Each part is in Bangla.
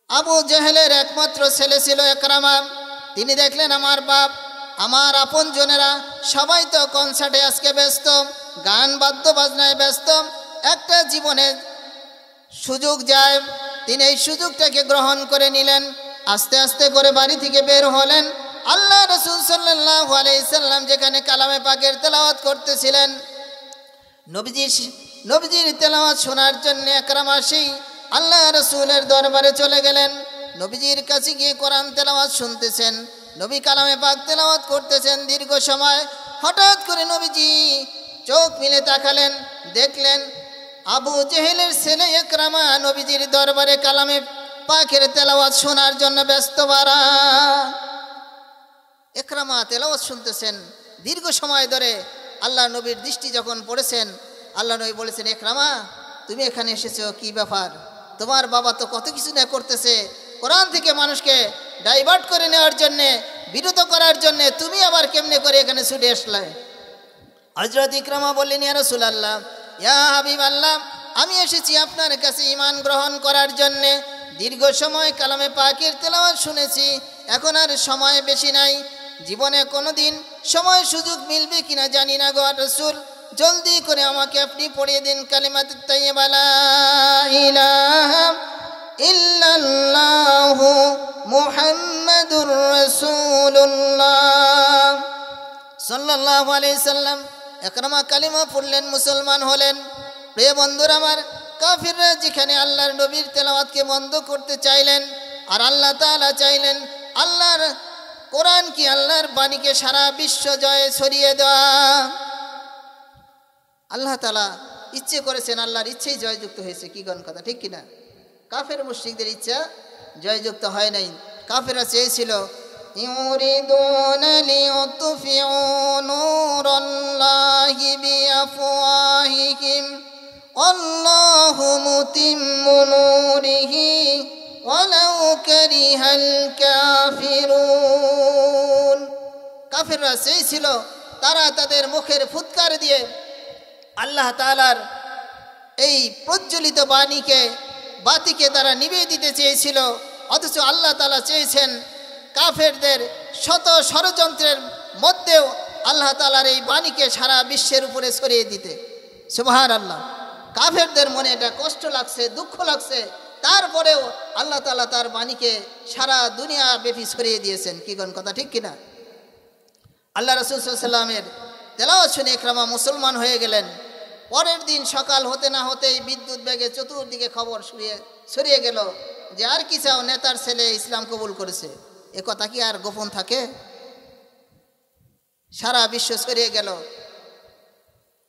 আবু জেহেলের একমাত্র ছেলে ছিল একরামা। তিনি দেখলেন আমার বাপ, আমার আপন জনেরা সবাই তো কনসার্টে আজকে ব্যস্ত, গান বাদ্য বাজনায় ব্যস্ত, একটা জীবনে সুযোগ যায়, তিনি এই সুযোগটাকে গ্রহণ করে নিলেন। আস্তে আস্তে করে বাড়ি থেকে বের হলেন। আল্লাহ রাসূল সাল্লাল্লাহু আলাইহি সাল্লাম যেখানে কালামে পাকের তেলাওয়াত করতেছিলেন, নবীজির তেলাওয়াত শোনার জন্য একরামা সেই আল্লাহ রাসূলের দরবারে চলে গেলেন। নবীজির কাছে গিয়ে কোরআন তেলাওয়াত শুনতেছেন, নবী কালামে পাক তেলাওয়াত করতেছেন দীর্ঘ সময়। হঠাৎ করে নবীজি চোখ মিলে তাকালেন, দেখলেন আবু জেহেলের ছেলে একরামা নবীজির দরবারে কালামে পাকের তেলাওয়াত শোনার জন্য ব্যস্ত। বারা একরামা তেলাওয়াত শুনতেছেন দীর্ঘ সময় ধরে। আল্লাহ নবীর দৃষ্টি যখন পড়েছেন, আল্লাহ নবী বলেছেন, একরামা তুমি এখানে এসেছো, কি ব্যাপার? তোমার বাবা তো কত কিছু না করতেছে কোরআন থেকে মানুষকে ডাইভার্ট করে নেওয়ার জন্যে, বিরত করার জন্যে, তুমি আবার কেমনে করে এখানে ছুটে আসলে? হযরত ইকরামা বললেন, ইয়া রাসূলুল্লাহ, ইয়া হাবিবাল্লাহ, আমি এসেছি আপনার কাছে ঈমান গ্রহণ করার জন্যে। দীর্ঘ সময় কালামে পাকের তেলাওয়াত শুনেছি, এখন আর সময় বেশি নাই, জীবনে কোনোদিন সময় সুযোগ মিলবে কিনা জানি না গো রাসূল, জলদি করে আমাকে আপনি পড়িয়ে দিন কালিমাতুত তাইয়্যিবা লা ইলাহা ইল্লাল্লাহু মুহাম্মাদুর রাসূলুল্লাহ সাল্লাল্লাহু আলাইহি সাল্লাম। একরামা কালিমা পড়লেন, মুসলমান হলেন। প্রিয় বন্ধুরা আমার, কাফিররা যেখানে আল্লাহর নবীর তেলাওয়াতকে বন্ধ করতে চাইলেন, আর আল্লাহ তাআলা চাইলেন আল্লাহর কোরআন কি আল্লাহর বাণীকে সারা বিশ্ব জয়ে ছড়িয়ে দেওয়া। আল্লাহ তাআলা ইচ্ছে করেছেন, আল্লাহর ইচ্ছেই জয়যুক্ত হয়েছে। কি গণ কথা, ঠিক কিনা? কাফের মুশরিকদের ইচ্ছা জয়যুক্ত হয় নাই। কাফেররা চেয়েছিল ইউরিদুনা লিইউতফিউ নূরাল্লাহি বিআফওয়াহিহিম আল্লাহু মুতিম্মু নূরিহি ওয়ালাউ কারিহাল কাফিরুন। কাফেররা চেয়েছিল তারা তাদের মুখের ফুৎকার দিয়ে আল্লাহ তাআলার এই প্রজ্বলিত বাতিকে তারা নিভিয়ে দিতে চেয়েছিল। অথচ আল্লাহ তাআলা চেয়েছেন কাফেরদের শত ষড়যন্ত্রের মধ্যেও আল্লাহ তাআলার এই বাণীকে সারা বিশ্বের উপরে ছড়িয়ে দিতে। সুবহানাল্লাহ। কাফেরদের মনে এটা কষ্ট লাগছে, দুঃখ লাগছে, তারপরেও আল্লাহ তাআলা তার বাণীকে সারা দুনিয়া ব্যাপী ছড়িয়ে দিয়েছেন। কি কোন কথা, ঠিক কিনা? আল্লাহ রাসূল সাল্লাল্লাহু আলাইহি ওয়াসাল্লামের তেলাওয়াত শুনে ইকরামা মুসলমান হয়ে গেলেন। পরের দিন সকাল হতে না হতেই বিদ্যুৎ বেগে চতুর্দিকে খবর ছড়িয়ে গেল যে আর কি চাও, নেতার ছেলে ইসলাম কবুল করেছে। এ কথা কি আর গোপন থাকে? সারা বিশ্ব ছড়িয়ে গেল।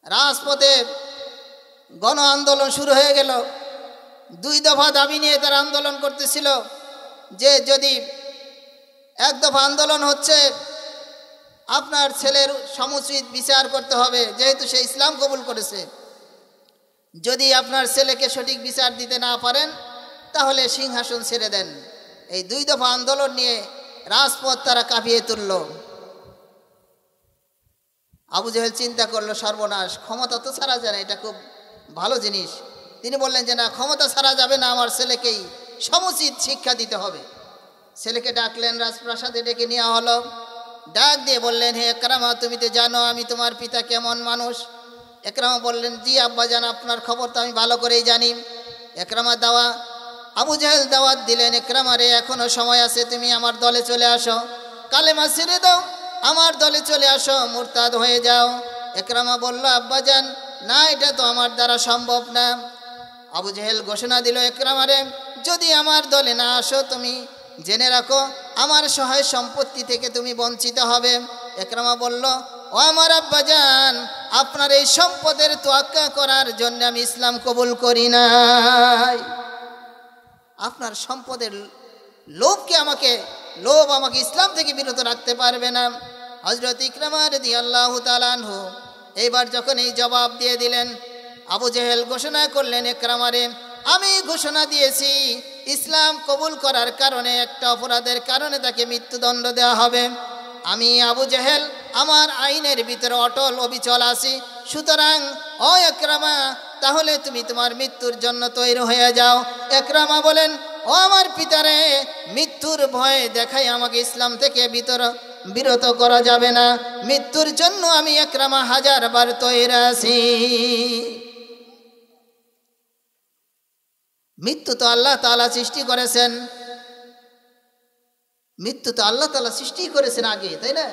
রাজপথে গণ আন্দোলন শুরু হয়ে গেল। 2 দফা দাবি নিয়ে তারা আন্দোলন করতেছিল যে যদি 1 দফা আন্দোলন হচ্ছে আপনার ছেলের সমুচিত বিচার করতে হবে, যেহেতু সে ইসলাম কবুল করেছে। যদি আপনার ছেলেকে সঠিক বিচার দিতে না পারেন তাহলে সিংহাসন ছেড়ে দেন। এই 2 দফা আন্দোলন নিয়ে রাজপথ তারা কাঁপিয়ে তুলল। আবু জেহেল চিন্তা করলো, সর্বনাশ, ক্ষমতা তো ছাড়া যায় না, এটা খুব ভালো জিনিস। তিনি বললেন যে না, ক্ষমতা ছাড়া যাবে না, আমার ছেলেকেই সমুচিত শিক্ষা দিতে হবে। ছেলেকে ডাকলেন, রাজপ্রাসাদে ডেকে নেওয়া হলো। ডাক দিয়ে বললেন, হে একরামা, তুমি তো জানো আমি তোমার পিতা কেমন মানুষ। একরামা বললেন, জি আব্বাজান, আপনার খবর তো আমি ভালো করেই জানি। আবু জেহেল দাওয়াত দিলেন, একরামারে এখনো সময় আছে, তুমি আমার দলে চলে আসো, কালেমা ছেড়ে দাও, আমার দলে চলে আসো, মুরতাদ হয়ে যাও। একরামা বলল, আব্বাজান না, এটা তো আমার দ্বারা সম্ভব না। আবু জেহেল ঘোষণা দিল, একরামারে যদি আমার দলে না আসো, তুমি জেনে রাখো আমার সহায় সম্পত্তি থেকে তুমি বঞ্চিত হবে। একরামা বলল, ও আমার আব্বাজান, আপনার এই সম্পদের তোয়াক্কা করার জন্য আমি ইসলাম কবুল করি নাই। আপনার সম্পদের লোভ আমাকে ইসলাম থেকে বিরত রাখতে পারবে না। হযরত ইকরামা রাদিয়াল্লাহু তাআলা আনহু এইবার যখন এই জবাব দিয়ে দিলেন, আবু জেহেল ঘোষণা করলেন, একরামারে আমি ঘোষণা দিয়েছি ইসলাম কবুল করার কারণে, একটা অপরাধের কারণে তাকে মৃত্যুদণ্ড দেওয়া হবে। আমি আবু জেহেল আমার আইনের ভিতরে অটল অবিচল আছি, সুতরাং ও একরামা, তাহলে তুমি তোমার মৃত্যুর জন্য তৈরি হয়ে যাও। একরামা বলেন, ও ও আমার পিতারে, মৃত্যুর ভয় দেখাই আমাকে ইসলাম থেকে বিরত করা যাবে না। মৃত্যুর জন্য আমি ইকরামা 1000 বার তৈরি আছি। মৃত্যু তো আল্লাহ তাআলা সৃষ্টি করেছেন, মৃত্যু তো আল্লাহ তাআলা সৃষ্টি করেছেন আগে, তাই না?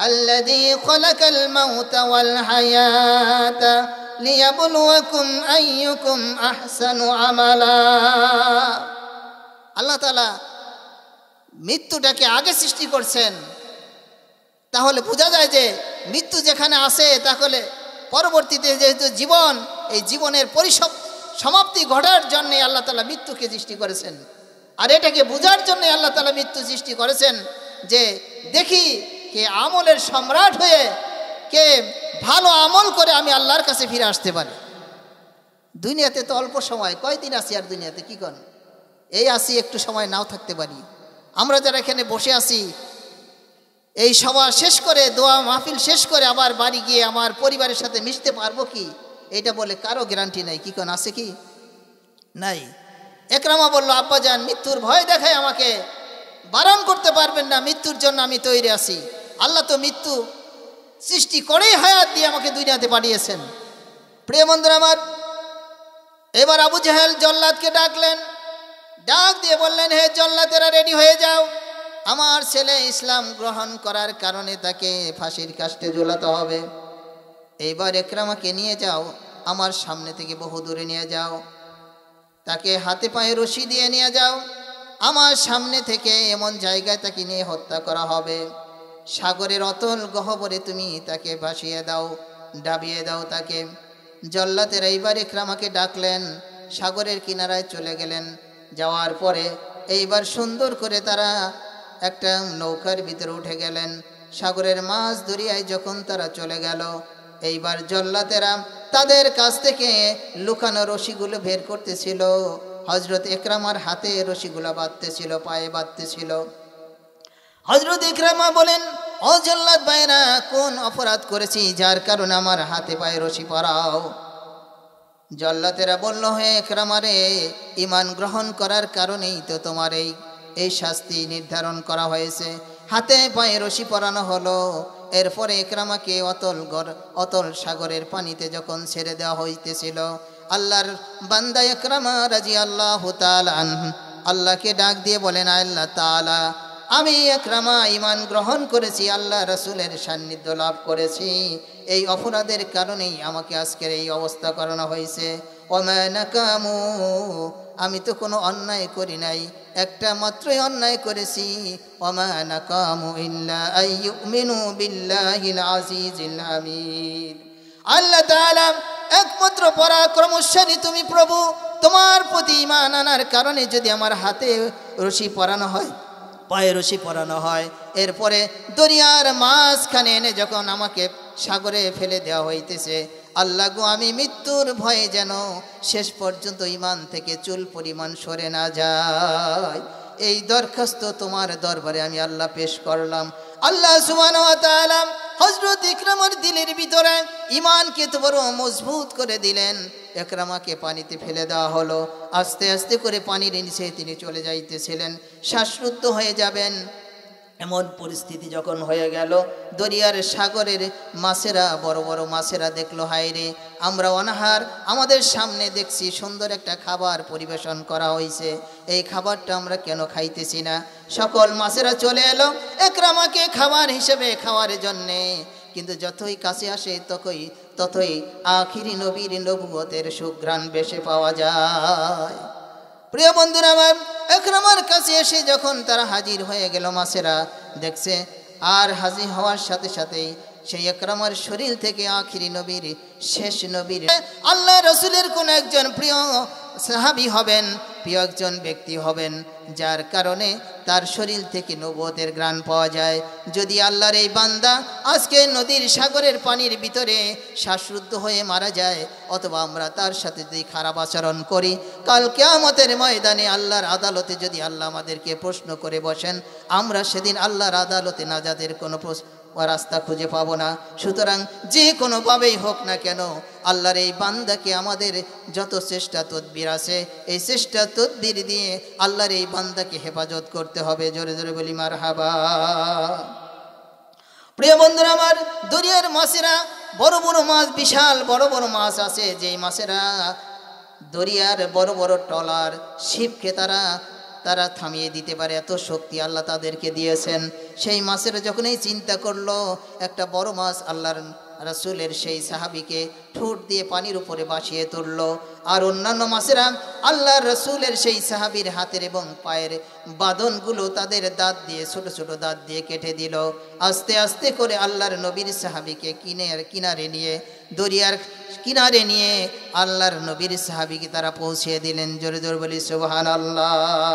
আল্লাযী খালাকাল মাউতা ওয়াল হায়াতা লিয়াবলুয়াকুম আইয়ুকুম আহসানু আমালা। আল্লাহ তাআলা মৃত্যুটাকে আগে সৃষ্টি করছেন, তাহলে বোঝা যায় যে মৃত্যু যেখানে আসে তাহলে পরবর্তীতে যেহেতু জীবন, এই জীবনের সমাপ্তি ঘটার জন্যে আল্লাহ তাআলা মৃত্যুকে সৃষ্টি করেছেন। আর এটাকে বোঝার জন্য আল্লাহ তাআলা মৃত্যু সৃষ্টি করেছেন যে দেখি কে আমলের সম্রাট হয়ে কে ভালো আমল করে আমি আল্লাহর কাছে ফিরে আসতে পারি। দুনিয়াতে তো অল্প সময়, কয়দিন আছি আর দুনিয়াতে, কি করেন? এই আসি, একটু সময় নাও থাকতে পারি। আমরা যারা এখানে বসে আছি, এই সভা শেষ করে, দোয়া মাহফিল শেষ করে আবার বাড়ি গিয়ে আমার পরিবারের সাথে মিশতে পারবো কি, এটা বলে কারো গ্যারান্টি নাই। কি কোন আছে কি? নাই। একরামা বলল, আব্বাজান মৃত্যুর ভয় দেখায় আমাকে বারণ করতে পারবেন না, মৃত্যুর জন্য আমি তৈরি আছি। আল্লাহ তো মৃত্যু সৃষ্টি করেই হায়াত দিয়ে আমাকে দুনিয়াতে পাঠিয়েছেন। প্রিয় বন্ধুরা আমার, এবার আবু জাহেল জল্লাদকে ডাকলেন, ডাক দিয়ে বললেন, হে জল্লাদেরা রেডি হয়ে যাও, আমার ছেলে ইসলাম গ্রহণ করার কারণে তাকে ফাঁসির কাস্টে ঝুলাতে হবে। এইবার একরামাকে নিয়ে যাও, আমার সামনে থেকে বহু দূরে নিয়ে যাও, তাকে হাতে পায়ে রশি দিয়ে নিয়ে যাও, আমার সামনে থেকে এমন জায়গায় তাকে নিয়ে হত্যা করা হবে। সাগরের অতল গহ্বরে তুমি তাকে ভাসিয়ে দাও, ডাবিয়ে দাও তাকে। জল্লাদের এইবার একরামাকে ডাকলেন, সাগরের কিনারায় চলে গেলেন। যাওয়ার পরে এইবার সুন্দর করে তারা একটা নৌকার ভিতরে উঠে গেলেন। সাগরের মাছ দরিয়ায় যখন তারা চলে গেল, এইবার জল্লাতেরা তাদের কাছ থেকে লুকানো রশিগুলো বের করতেছিল। হযরত ইকরামার হাতে রশিগুলো বাঁধতেছিল, পায়ে বাঁধতেছিল। হযরত ইকরামা বলেন, ও জল্লাদ ভাইরা, কোন অপরাধ করেছি যার কারণে আমার হাতে পায়ে রশি পরাও? জল্লাতেরা বলল, হে ইকরামারে, ঈমান গ্রহণ করার কারণেই তো তোমার এই শাস্তি নির্ধারণ করা হয়েছে। হাতে পায়ে রশি পরানো হলো। এরপরে ইকরামাকে অতল সাগরের পানিতে যখন ছেড়ে দেওয়া হইতেছিল, আল্লাহর বান্দা ইকরামা রাদিয়াল্লাহু তাআলা আনহু আল্লাহকে ডাক দিয়ে বলেন, আল্লাহ তাআলা, আমি ইকরামা ঈমান গ্রহণ করেছি, আল্লাহ রাসূলের সান্নিধ্য লাভ করেছি, এই অপরাধের কারণেই আমাকে আজকের এই অবস্থা করানো হয়েছে। ওমা নাকামু, আমি তো কোনো অন্যায় করি নাই, একটা মাত্রই অন্যায় করেছি। ওমা নাকামু ইল্লা আইয়ুমিনু বিল্লাহিল আজিজিল হামিদ। আল্লাহ তাআলা একমাত্র পরাক্রমশালী তুমি প্রভু, তোমার প্রতি ঈমান আনার কারণে যদি আমার হাতে রশি পরানো হয়, পায়ে রশি পরানো হয়, এরপরে দরিয়ার মাঝখানে এনে যখন আমাকে সাগরে ফেলে দেওয়া হইতেছে, আল্লাহ গো, আমি মৃত্যুর ভয়ে যেন শেষ পর্যন্ত ঈমান থেকে চুল পরিমাণ সরে না যায়, এই দরখাস্ত তোমার দরবারে আমি আল্লাহ পেশ করলাম। আল্লাহ সুবহানাহু ওয়া তাআলা হযরত ইকরামার দিলের ভিতরে ঈমানকে তো বড় মজবুত করে দিলেন। ইকরামাকে পানিতে ফেলে দেওয়া হলো। আস্তে আস্তে করে পানির নিচে তিনি চলে যাইতেছিলেন, শ্বাসরুদ্ধ হয়ে যাবেন। এমন পরিস্থিতি যখন হয়ে গেল, দরিয়ার সাগরের মাছেরা, বড় বড় মাছেরা দেখলো, হায় রে, আমরা অনাহার, আমাদের সামনে দেখছি সুন্দর একটা খাবার পরিবেশন করা হয়েছে, এই খাবারটা আমরা কেন খাইতেছি না? সকল মাছেরা চলে এলো ইকরামাকে খাবার হিসেবে খাওয়ার জন্যে। কিন্তু যতই কাছে আসে ততই আখিরি নবীর নবুয়তের সুঘ্রাণ বেশি পাওয়া যায়। প্রিয় বন্ধুরা আমার, ইকরামার কাছে এসে যখন তারা হাজির হয়ে গেল, মাছেরা দেখছে, আর হাজির হওয়ার সাথে সাথেই সেই ইকরামার শরীর থেকে আখিরি নবীর, শেষ নবীর, আল্লাহ রাসূলের কোন একজন প্রিয় সাহাবী হবেন, প্রিয় একজন ব্যক্তি হবেন, যার কারণে তার শরীর থেকে নবুয়তের ঘ্রাণ পাওয়া যায়। যদি আল্লাহর এই বান্দা আজকে নদীর সাগরের পানির ভিতরে শ্বাসরুদ্ধ হয়ে মারা যায়, অথবা আমরা তার সাথে যদি খারাপ আচরণ করি, কাল কিয়ামতের ময়দানে আল্লাহর আদালতে যদি আল্লাহ আমাদেরকে প্রশ্ন করে বসেন, আমরা সেদিন আল্লাহর আদালতে নাজাতের কোনো রাস্তা খুঁজে পাবো না। সুতরাং যে কোনোভাবেই হোক না কেন, আল্লাহর এই বান্দাকে আমাদের যত চেষ্টা তদবির আছে এই চেষ্টা তদবির দিয়ে আল্লাহর এই বান্দাকে হেফাজত করতে হবে। জোরে জোরে বলি মারহাবা। প্রিয় বন্ধুরা আমার, দরিয়ার মাছেরা বড় বড় মাছ, বিশাল বড় বড় মাছ আছে, যেই মাছেরা দরিয়ার বড় বড় ট্রলার শিপকে তারা থামিয়ে দিতে পারে, এত শক্তি আল্লাহ তাদেরকে দিয়েছেন। সেই মাছের যখন এই চিন্তা করলো একটা বড় মাছ আল্লাহর রাসূলের সেই সাহাবীকে ঠোঁট দিয়ে পানির উপরে ভাসিয়ে তুলল, আর অন্যান্য মাছেরা আল্লাহর রাসূলের সেই সাহাবীর হাতের এবং পায়ের বাঁধনগুলো তাদের দাঁত দিয়ে, ছোট ছোট দাঁত দিয়ে কেটে দিল। আস্তে আস্তে করে আল্লাহর নবীর সাহাবীকে কিনারে নিয়ে, দরিয়ার কিনারে নিয়ে আল্লাহর নবীর সাহাবীকে তারা পৌঁছে দিলেন। জোরে জোরে বলি সুবহানাল্লাহ।